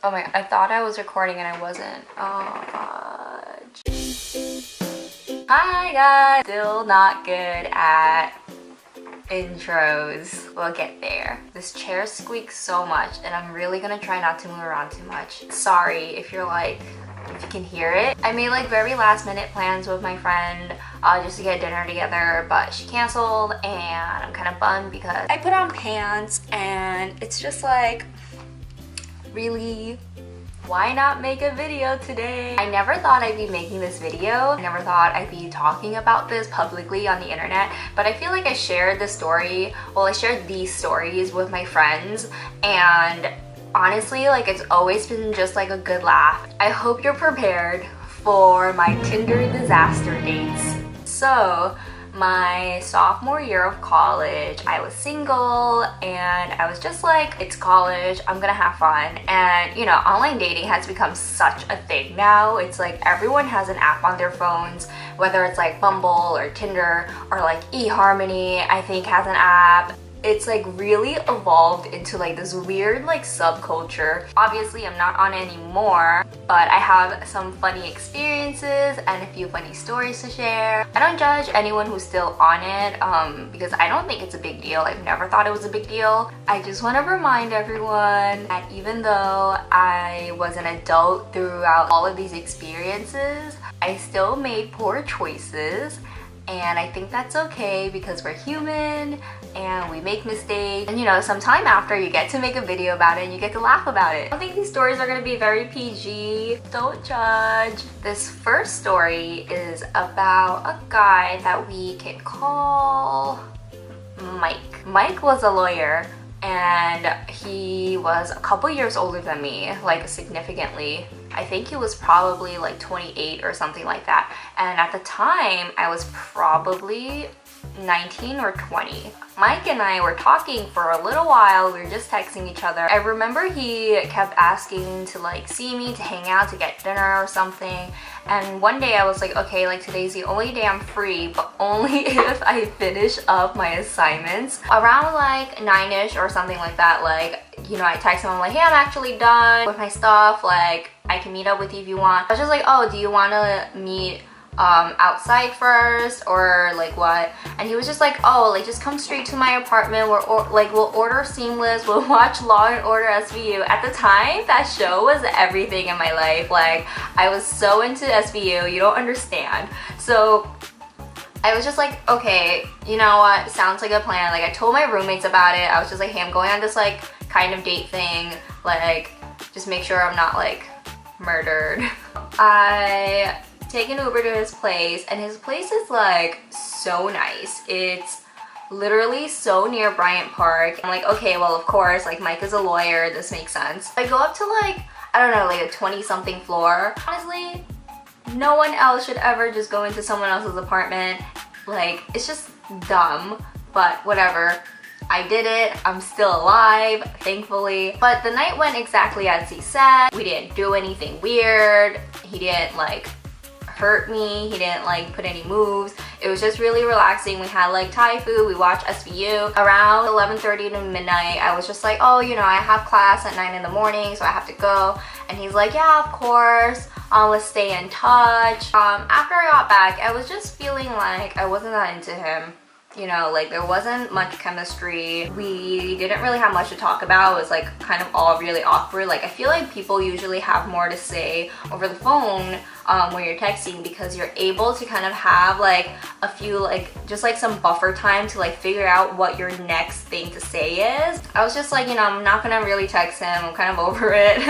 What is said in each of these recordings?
Oh my, I thought I was recording and I wasn't. Oh fudge. Hi guys! Still not good at intros. We'll get there. This chair squeaks so much and I'm really gonna try not to move around too much. Sorry if you're like, if you can hear it. I made like very last minute plans with my friend just to get dinner together, but she canceled and I'm kind of bummed because I put on pants and it's just like, really? Why not make a video today? I never thought I'd be making this video. I never thought I'd be talking about this publicly on the internet, but I feel like I shared the story, well, I shared these stories with my friends, and honestly, like, it's always been just like a good laugh. I hope you're prepared for my Tinder disaster dates. So, my sophomore year of college, I was single and I was just like, it's college, I'm gonna have fun. And you know, online dating has become such a thing now. It's like everyone has an app on their phones, whether it's like Bumble or Tinder or like eHarmony, I think has an app. It's like really evolved into like this weird like subculture. Obviously I'm not on it anymore, but I have some funny experiences and a few funny stories to share. I don't judge anyone who's still on it because I don't think it's a big deal. I've never thought it was a big deal. I just want to remind everyone that even though I was an adult throughout all of these experiences, I still made poor choices. And I think that's okay because we're human and we make mistakes. And you know, sometime after you get to make a video about it and you get to laugh about it. I don't think these stories are gonna be very PG. Don't judge. This first story is about a guy that we can call Mike. Mike was a lawyer and he was a couple years older than me, like significantly. I think he was probably like 28 or something like that. And at the time, I was probably 19 or 20. Mike and I were talking for a little while. We were just texting each other. I remember he kept asking to like see me, to hang out, to get dinner or something. And one day I was like, okay, like today's the only day I'm free, but only if I finish up my assignments. Around like 9ish or something like that, like, you know, I text him, I'm like, hey, I'm actually done with my stuff, like, I can meet up with you if you want. I was just like, oh, do you want to meet outside first or like what? And he was just like, oh, like just come straight to my apartment, we'll order Seamless, we'll watch Law and Order SVU. At the time, that show was everything in my life. Like, I was so into SVU, you don't understand. So I was just like, okay, you know what, sounds like a plan. Like, I told my roommates about it. I was just like, hey, I'm going on this like kind of date thing, like just make sure I'm not like murdered. I take an Uber to his place, and his place is like so nice. It's literally so near Bryant Park. I'm like, okay, well, of course, like Mike is a lawyer, this makes sense. I go up to like, I don't know, like a 20-something floor. Honestly, no one else should ever just go into someone else's apartment. Like, it's just dumb, but whatever. I did it. I'm still alive, thankfully. But the night went exactly as he said. We didn't do anything weird. He didn't like hurt me. He didn't like put any moves. It was just really relaxing. We had like Thai food. We watched SVU. Around 11:30 to midnight, I was just like, oh, you know, I have class at 9 in the morning, so I have to go. And he's like, yeah, of course. Let's stay in touch. After I got back, I was just feeling like I wasn't that into him. You know, like there wasn't much chemistry. We didn't really have much to talk about. It was like kind of all really awkward. Like, I feel like people usually have more to say over the phone when you're texting, because you're able to kind of have like a few, like just like some buffer time to like figure out what your next thing to say is. I was just like, you know, I'm not gonna really text him. I'm kind of over it.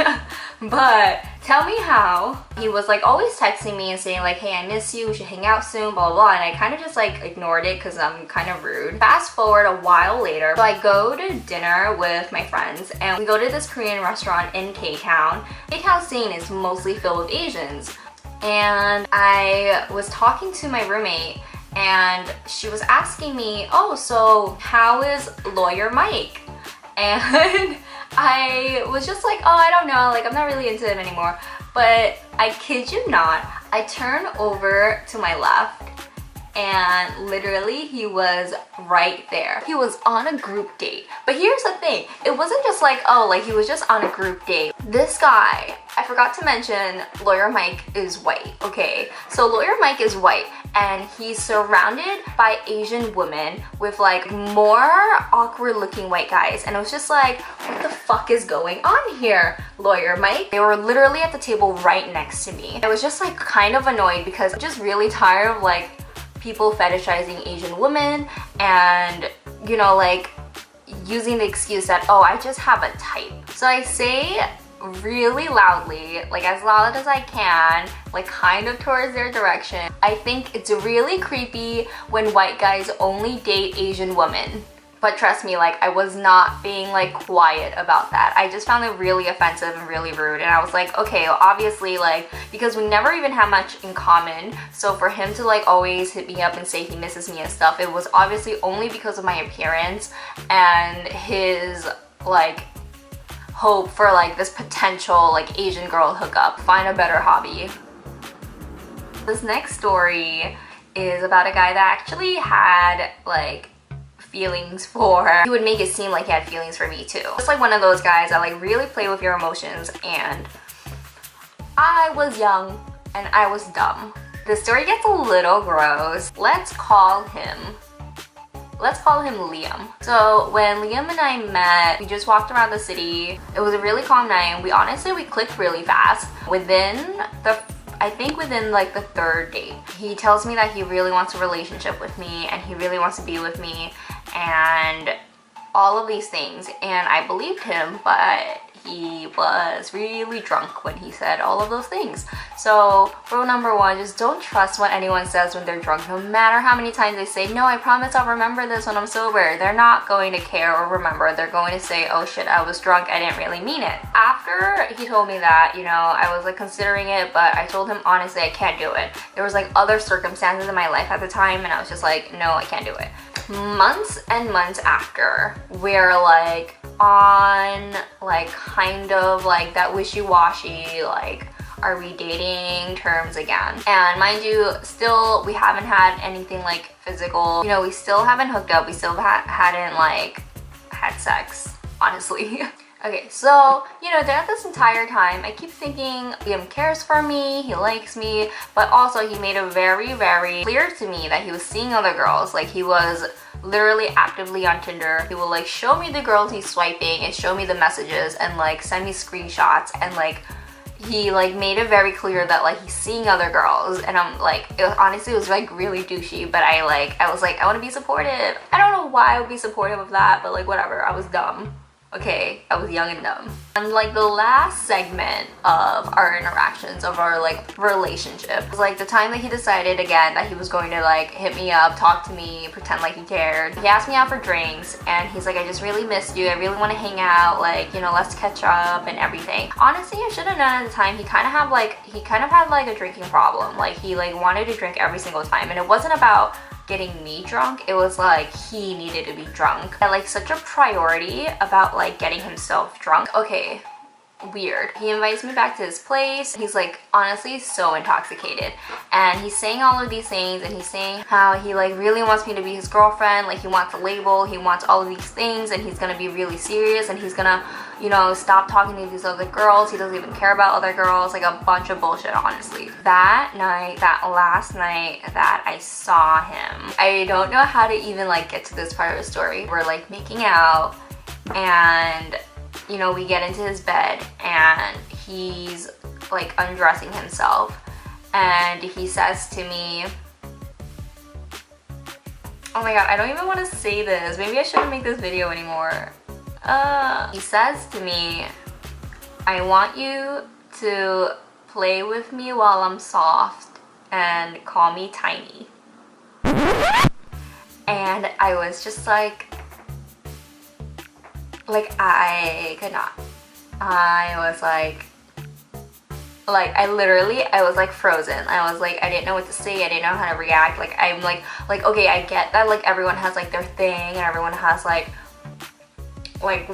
But tell me how. He was like always texting me and saying like, hey, I miss you, we should hang out soon, blah, blah, blah. And I kind of just like ignored it because I'm kind of rude. Fast forward a while later, so I go to dinner with my friends and we go to this Korean restaurant in K-Town. K-Town scene is mostly filled with Asians. And I was talking to my roommate and she was asking me, oh, so how is Lawyer Mike? And I was just like, oh, I don't know, like I'm not really into him anymore. But I kid you not, I turn over to my left and literally he was right there. He was on a group date. But here's the thing, it wasn't just like, oh, like he was just on a group date. This guy, I forgot to mention, Lawyer Mike is white, okay? So Lawyer Mike is white, and he's surrounded by Asian women with like more awkward looking white guys, and it was just like, what the fuck is going on here, Lawyer Mike? They were literally at the table right next to me. I was just like kind of annoyed because I'm just really tired of like people fetishizing Asian women and, you know, like using the excuse that, oh, I just have a type. So I say really loudly, like as loud as I can, like kind of towards their direction, I think it's really creepy when white guys only date Asian women. But trust me, like I was not being like quiet about that. I just found it really offensive and really rude, and I was like, okay, well, obviously, like, because we never even have much in common, so for him to like always hit me up and say he misses me and stuff, it was obviously only because of my appearance and his like hope for like this potential like Asian girl hookup. Find a better hobby. This next story is about a guy that actually had like feelings for, he would make it seem like he had feelings for me too. Just like one of those guys that like really play with your emotions, and I was young and I was dumb. The story gets a little gross. Let's call him Liam. So when Liam and I met, we just walked around the city. It was a really calm night, and we clicked really fast. I think within like the third date, he tells me that he really wants a relationship with me and he really wants to be with me and all of these things, and I believed him, but he was really drunk when he said all of those things. So rule number one, just don't trust what anyone says when they're drunk. No matter how many times they say, no, I promise I'll remember this when I'm sober, they're not going to care or remember. They're going to say, oh shit, I was drunk, I didn't really mean it. After he told me that, you know, I was like considering it, but I told him honestly I can't do it. There was like other circumstances in my life at the time, and I was just like, no, I can't do it. Months and months after, we're like on like kind of like that wishy-washy, like, are we dating terms again. And mind you, still we haven't had anything like physical, you know, we still haven't hooked up, we still hadn't like had sex, honestly. Okay, so, you know, throughout this entire time, I keep thinking Liam cares for me, he likes me, but also he made it very, very clear to me that he was seeing other girls. Like, he was literally actively on Tinder. He will like show me the girls he's swiping and show me the messages and like send me screenshots, and like he like made it very clear that like he's seeing other girls, and I'm like, honestly it was like really douchey, but I was like, I want to be supportive. I don't know why I would be supportive of that, but like whatever, I was dumb. Okay, I was young and dumb. And like the last segment of our interactions, of our like relationship, was like the time that he decided again that he was going to like hit me up, talk to me, pretend like he cared. He asked me out for drinks, and he's like, I just really missed you, I really want to hang out, like, you know, let's catch up and everything. Honestly, I should have known at the time he kind of had like a drinking problem. Like, he like wanted to drink every single time, and it wasn't about getting me drunk, it was like he needed to be drunk. And like such a priority about like getting himself drunk. Okay, weird. He invites me back to his place. He's like honestly so intoxicated, and he's saying all of these things, and he's saying how he like really wants me to be his girlfriend, like he wants a label, he wants all of these things, and he's gonna be really serious, and he's gonna, you know, stop talking to these other girls, he doesn't even care about other girls, like a bunch of bullshit, honestly. That night, that last night that I saw him, I don't know how to even like get to this part of the story. We're like making out, and you know, we get into his bed, and he's like undressing himself, and he says to me, oh my god, I don't even want to say this, maybe I shouldn't make this video anymore. He says to me, I want you to play with me while I'm soft and call me tiny. And I was just like I could not. I was like I was like frozen. I was like, I didn't know what to say, I didn't know how to react. Like, I'm like okay, I get that like everyone has like their thing, and everyone has like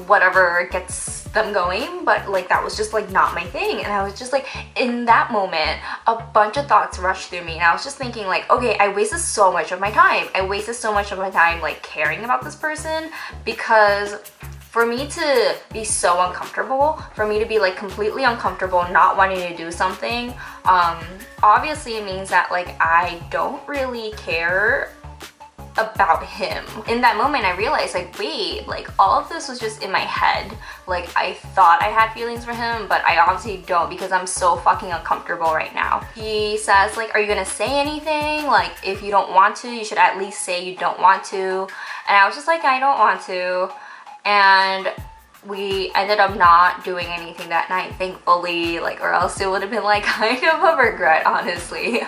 whatever gets them going, but like that was just like not my thing. And I was just like, in that moment, a bunch of thoughts rushed through me, and I was just thinking like, okay, I wasted so much of my time. I wasted so much of my time like caring about this person, because for me to be so uncomfortable, for me to be like completely uncomfortable, not wanting to do something, obviously it means that like I don't really care about him. In that moment I realized like, wait, like all of this was just in my head. Like I thought I had feelings for him, but I obviously don't, because I'm so fucking uncomfortable right now. He says like, are you gonna say anything? Like if you don't want to, you should at least say you don't want to. And I was just like, I don't want to. And we ended up not doing anything that night, thankfully, like, or else it would have been like kind of a regret, honestly.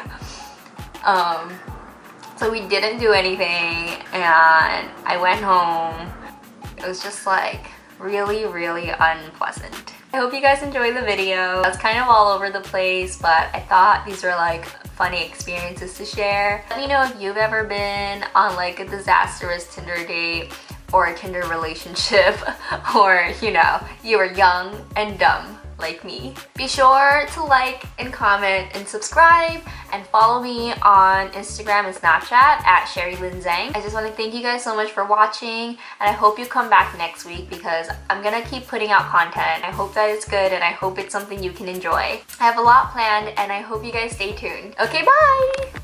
So we didn't do anything, and I went home. It was just like really, really unpleasant. I hope you guys enjoyed the video. That's kind of all over the place, but I thought these were like funny experiences to share. Let me know if you've ever been on like a disastrous Tinder date or a Tinder relationship, or you know, you were young and dumb like me. Be sure to like and comment and subscribe, and follow me on Instagram and Snapchat at SherryLynZhang. I just want to thank you guys so much for watching, and I hope you come back next week because I'm gonna keep putting out content. I hope that it's good, and I hope it's something you can enjoy. I have a lot planned, and I hope you guys stay tuned. Okay, bye!